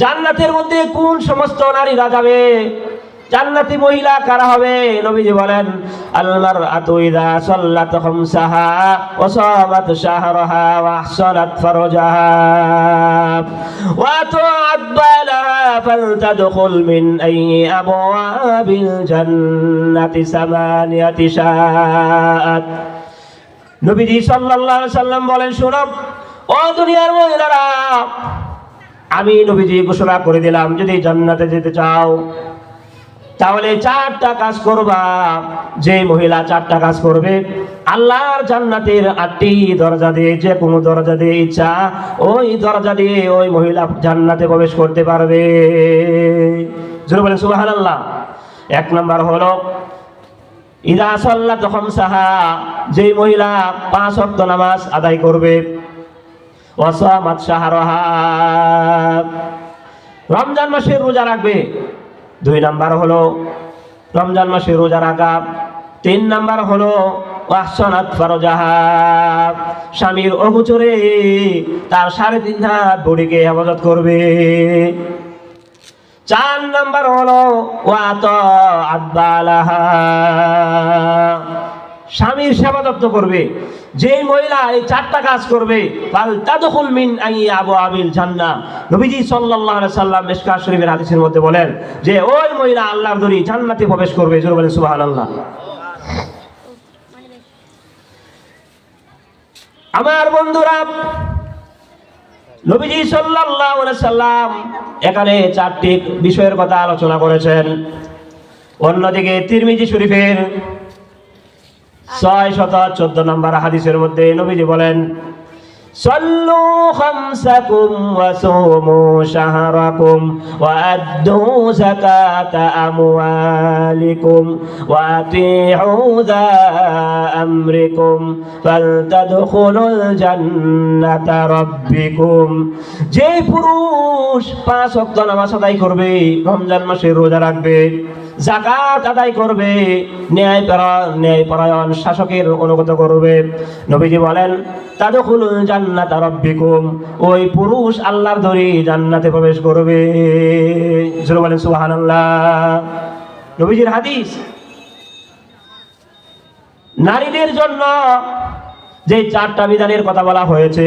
জান্নাতের মধ্যে কোন সমস্ত নারীরা যাবে, জান্নাতি মহিলা কারা হবে? নবীজি বলেন, আল মারআতু ইযা সাল্লাত খামসাহা ওয়া সামাত শাহরাহা ওয়া আহসানাত ফারজাহা ওয়া আতা'আত বালাহা ফালতাদখুল মিন আইয়ি আবওয়াবিল জান্নাতি সামানিয়াতি শাআত। নবীজি সাল্লাল্লাহু আলাইহি সাল্লাম বলেন, শোনো ও দুনিয়ার মহিলারা, আমি নবীজি ঘোষণা করে দিলাম, যদি জান্নাতে যেতে চাও তাহলে 4টা কাজ করবা। যে মহিলা 4টা কাজ করবে, আল্লাহর জান্নাতের 8টি দরজা দিয়ে, যে কোনো দরজা দিয়ে ইচ্ছা ওই দরজা দিয়ে ওই মহিলা জান্নাতে প্রবেশ করতে পারবে। জোরে বলেন সুবহানাল্লাহ। 1 নাম্বার হলো ইযা সাল্লাত খামসাহা, যে মহিলা 5 ওয়াক্ত নামাজ আদায় করবে, ওয়া সামাত শাহরাহা, রমজান মাসের রোজা রাখবে। 2 নাম্বার হলো রমজান মাসে রোজা রাখা। 3 নাম্বার হলো আহসানাত ফারজাহা, স্বামীর অগোচরে তার 3.5 হাত বডিকে হেফাজত করবে। 4 নাম্বার হলো ওয়াতা'আত বালাহা, স্বামীর সেবা যত্ন করবে। যে মহিলা এই 4টা কাজ করবে, ফাল তাদখুল মিন আইয়ি আবওয়াবিল জান্নাহ, নবীজি সাল্লাল্লাহু আলাইহি সাল্লাম মিশকাত শরীফের হাদিসের মধ্যে বলেন যে ওই মহিলা আল্লাহর দরি জান্নাতে প্রবেশ করবে। জোরে বলেন সুবহানাল্লাহ। আমার বন্ধুরা, নবীজি সাল্লাল্লাহু আলাইহি সাল্লাম এখানে 4টি বিষয়ের কথা আলোচনা করেছেন। অন্যদিকে তিরমিজি শরীফের 614 নম্বর হাদিসের মধ্যে নবীজি বলেন, সাল্লু খামসাকুম ওয়া সুমু শাহরাকুম ওয়া আদ্দু যাকাতা আমওয়ালিকুম ওয়া আতিউ যা আমরিকুম ফালতাদখুলুল জান্নাতা রাব্বিকুম। যে পুরুষ 5 ওয়াক্ত নামাজ আদায় করবে, রমজান মাসে রোজা রাখবে, যাকাত আদায় করবে, ন্যায়পরায়ণ শাসকের অনুগত করবে, নবীজি বলেন তাদখুলুল জান্নাতা রাব্বিকুম, ওই পুরুষ আল্লাহর দরি জান্নাতে প্রবেশ করবে। জোরে বলেন সুবহানাল্লাহ। নবীজির হাদিস। নারীদের জন্য যে 4টা বিধানের কথা বলা হয়েছে,